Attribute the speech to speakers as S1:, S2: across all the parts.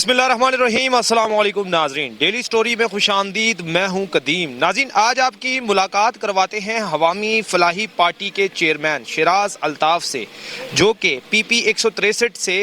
S1: بسم اللہ الرحمن الرحیم۔ السلام علیکم ناظرین، ڈیلی سٹوری میں خوش آمدید۔ میں ہوں قدیم۔ ناظرین، آج آپ کی ملاقات کرواتے ہیں عوامی فلاحی پارٹی کے چیئرمین شیراز الطاف سے، جو کہ پی پی 163 سے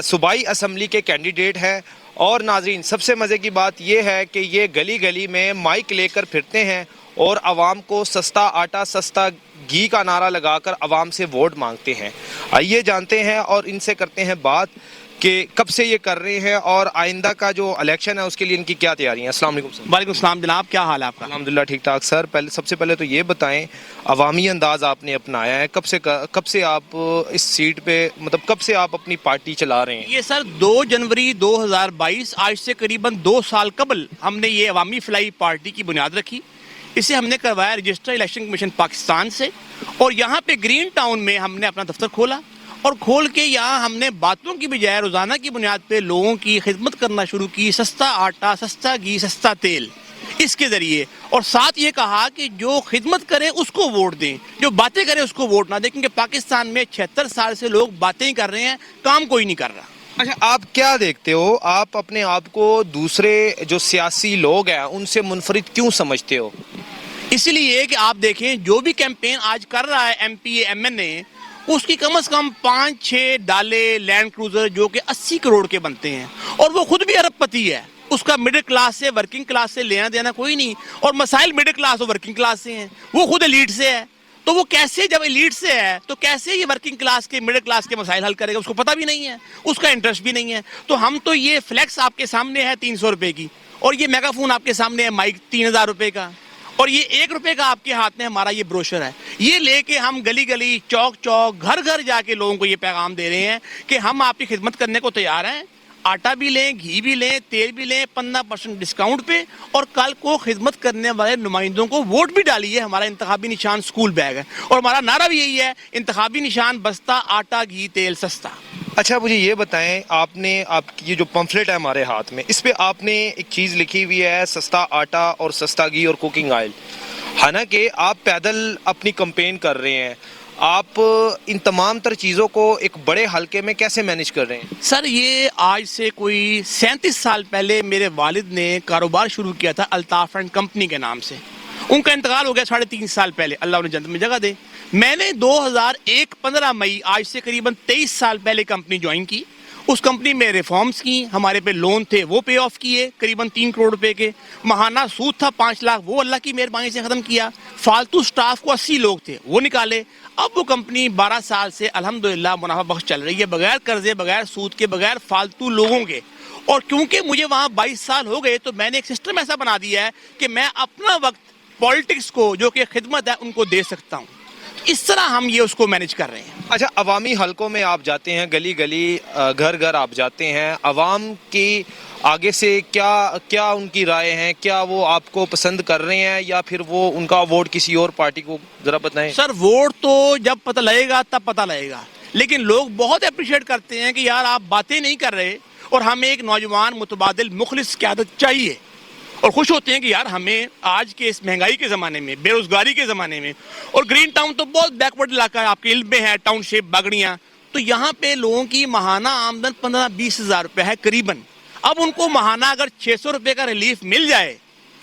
S1: صوبائی اسمبلی کے کینڈیڈیٹ ہیں۔ اور ناظرین، سب سے مزے کی بات یہ ہے کہ یہ گلی گلی میں مائک لے کر پھرتے ہیں اور عوام کو سستا آٹا سستا گھی کا نعرہ لگا کر عوام سے ووٹ مانگتے ہیں۔ آئیے جانتے ہیں اور ان سے کرتے ہیں بات کہ کب سے یہ کر رہے ہیں اور آئندہ کا جو الیکشن ہے اس کے لیے ان کی کیا تیاری ہیں۔ السلام علیکم سر۔
S2: وعلیکم السلام جناب، کیا حال ہے آپ کا؟
S1: الحمدللہ ٹھیک ٹھاک سر۔ سب سے پہلے تو یہ بتائیں، عوامی انداز آپ نے اپنایا ہے، کب سے آپ اس سیٹ پہ، مطلب کب سے آپ اپنی پارٹی چلا رہے ہیں؟
S2: یہ سر 2 جنوری 2022، آج سے قریباً 2 سال قبل ہم نے یہ عوامی فلاحی پارٹی کی بنیاد رکھی۔ اسے ہم نے کروایا رجسٹر الیکشن کمیشن پاکستان سے، اور یہاں پہ گرین ٹاؤن میں ہم نے اپنا دفتر کھولا، اور کھول کے یہاں ہم نے باتوں کی بجائے روزانہ کی بنیاد پہ لوگوں کی خدمت کرنا شروع کی۔ سستا آٹا، سستا گھی، سستا تیل، اس کے ذریعے، اور ساتھ یہ کہا کہ جو خدمت کرے اس کو ووٹ دیں، جو باتیں کرے اس کو ووٹ نہ دیں، کیونکہ پاکستان میں 76 سال سے لوگ باتیں ہی کر رہے ہیں، کام کوئی نہیں کر رہا۔
S1: اچھا، آپ کیا دیکھتے ہو؟ آپ اپنے آپ کو دوسرے جو سیاسی لوگ ہیں ان سے منفرد کیوں سمجھتے ہو؟
S2: اس لیے کہ آپ دیکھیں، جو بھی کیمپین آج کر رہا ہے M P A M N A, اس کی کم از کم 5-6 ڈالے لینڈ کروزر جو کہ 80 کروڑ کے بنتے ہیں، اور وہ خود بھی ارب پتی ہے۔ اس کا مڈل کلاس سے، ورکنگ کلاس سے لینا دینا کوئی نہیں، اور مسائل مڈل کلاس اور ورکنگ کلاس سے ہیں۔ وہ خود ایلیٹ سے ہے، تو وہ کیسے، جب ایلیٹ سے ہے تو کیسے یہ ورکنگ کلاس کے، مڈل کلاس کے مسائل حل کرے گا؟ اس کو پتہ بھی نہیں ہے، اس کا انٹرسٹ بھی نہیں ہے۔ تو ہم تو یہ فلیکس آپ کے سامنے ہے 300 روپے کی، اور یہ میگا فون آپ کے سامنے ہے مائک 3000 روپے کا، اور یہ 1 روپے کا آپ کے ہاتھ میں ہمارا یہ بروشر ہے۔ یہ لے کے ہم گلی گلی، چوک چوک، گھر گھر جا کے لوگوں کو یہ پیغام دے رہے ہیں کہ ہم آپ کی خدمت کرنے کو تیار ہیں۔ آٹا بھی لیں، گھی بھی لیں، تیل بھی لیں، 15% ڈسکاؤنٹ پہ، اور کل کو خدمت کرنے والے نمائندوں کو ووٹ بھی ڈالیے۔ ہمارا انتخابی نشان سکول بیگ ہے، اور ہمارا نعرہ بھی یہی ہے، انتخابی نشان بستہ آٹا گھی تیل سستا۔
S1: اچھا، مجھے یہ بتائیں، آپ کی یہ جو پمفلٹ ہے ہمارے ہاتھ میں، اس پہ آپ نے ایک چیز لکھی ہوئی ہے، سستا آٹا اور سستا گھی اور کوکنگ آئل۔ حالانکہ آپ پیدل اپنی کمپین کر رہے ہیں، آپ ان تمام تر چیزوں کو ایک بڑے حلقے میں کیسے مینیج کر رہے ہیں؟
S2: سر، یہ آج سے کوئی 37 سال پہلے میرے والد نے کاروبار شروع کیا تھا الطاف اینڈ کمپنی کے نام سے۔ ان کا انتقال ہو گیا 3.5 سال پہلے، اللہ انہیں جنت میں جگہ دے۔ میں نے 2001 15 مئی، آج سے قریباً 23 سال پہلے کمپنی جوائن کی۔ اس کمپنی میں ریفارمز کی، ہمارے پہ لون تھے وہ پے آف کیے قریباً 3 کروڑ روپے کے، ماہانہ سود تھا 5 لاکھ، وہ اللہ کی مہربانی سے ختم کیا، فالتو سٹاف کو 80 لوگ تھے وہ نکالے۔ اب وہ کمپنی 12 سال سے الحمدللہ منافع بخش چل رہی ہے، بغیر قرضے، بغیر سود کے، بغیر فالتو لوگوں کے۔ اور کیونکہ مجھے وہاں 22 سال ہو گئے، تو میں نے ایک سسٹم ایسا بنا دیا ہے کہ میں اپنا وقت پولیٹکس کو، جو کہ خدمت ہے، ان کو دے سکتا ہوں۔ اس طرح ہم یہ اس کو مینیج کر رہے ہیں۔
S1: اچھا، عوامی حلقوں میں آپ جاتے ہیں، گلی گلی، گھر گھر آپ جاتے ہیں، عوام کی آگے سے کیا ان کی رائے ہیں؟ کیا وہ آپ کو پسند کر رہے ہیں، یا پھر وہ ان کا ووٹ کسی اور پارٹی کو؟ ذرا بتائیں
S2: سر، ووٹ تو جب پتہ لگے گا تب پتہ لگے گا، لیکن لوگ بہت اپریشیٹ کرتے ہیں کہ یار آپ باتیں نہیں کر رہے، اور ہمیں ایک نوجوان متبادل مخلص قیادت چاہیے، اور خوش ہوتے ہیں کہ یار ہمیں آج کے اس مہنگائی کے زمانے میں، بے روزگاری کے زمانے میں، اور گرین ٹاؤن تو بہت بیکورڈ علاقہ ہے، آپ کے علم میں ہے، ٹاؤن شپ باگڑیاں، تو یہاں پہ لوگوں کی ماہانہ آمدن 15-20 ہزار روپے ہے قریباً۔ اب ان کو ماہانہ اگر 600 روپے کا ریلیف مل جائے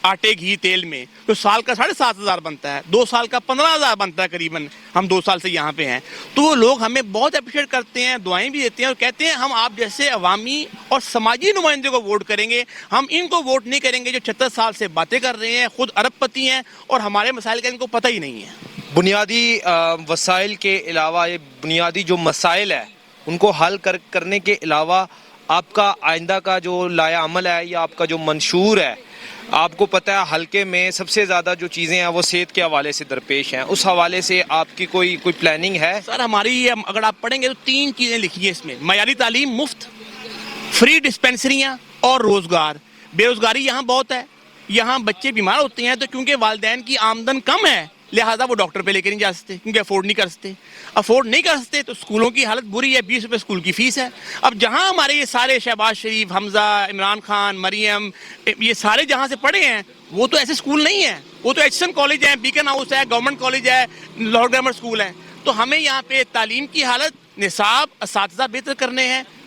S2: آٹے گھی تیل میں، تو سال کا 7,500 بنتا ہے، 2 سال کا 15,000 بنتا ہے قریباً۔ ہم 2 سال سے یہاں پہ ہیں، تو وہ لوگ ہمیں بہت اپریشیٹ کرتے ہیں، دعائیں بھی دیتے ہیں، اور کہتے ہیں ہم آپ جیسے عوامی اور سماجی نمائندے کو ووٹ کریں گے، ہم ان کو ووٹ نہیں کریں گے جو 76 سال سے باتیں کر رہے ہیں، خود ارب پتی ہیں، اور ہمارے مسائل کا ان کو پتہ ہی نہیں ہے۔
S1: بنیادی وسائل کے علاوہ، یہ بنیادی جو مسائل ہیں ان کو حل کرنے کے علاوہ آپ کا آئندہ کا جو لائحہ عمل ہے، یا آپ کا جو منشور ہے، آپ کو پتہ ہے حلقے میں سب سے زیادہ جو چیزیں ہیں وہ صحت کے حوالے سے درپیش ہیں، اس حوالے سے آپ کی کوئی پلاننگ ہے؟
S2: سر، ہماری اگر آپ پڑھیں گے تو 3 چیزیں لکھی ہیں اس میں: معیاری تعلیم مفت، فری ڈسپینسریاں، اور روزگار۔ بے روزگاری یہاں بہت ہے، یہاں بچے بیمار ہوتے ہیں تو کیونکہ والدین کی آمدن کم ہے، لہٰذا وہ ڈاکٹر پہ لے کے نہیں جا سکتے، کیونکہ افورڈ نہیں کر سکتے، تو اسکولوں کی حالت بری ہے، 20 روپے اسکول کی فیس ہے۔ اب جہاں ہمارے یہ سارے شہباز شریف، حمزہ، عمران خان، مریم، یہ سارے جہاں سے پڑھے ہیں، وہ تو ایسے اسکول نہیں ہیں، وہ تو ایچسن کالج ہے، بیکن ہاؤس ہے، گورنمنٹ کالج ہے، لاہور گرامر اسکول ہے۔ تو ہمیں یہاں پہ تعلیم کی حالت، نصاب، اساتذہ بہتر کرنے ہیں،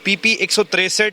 S1: PP 163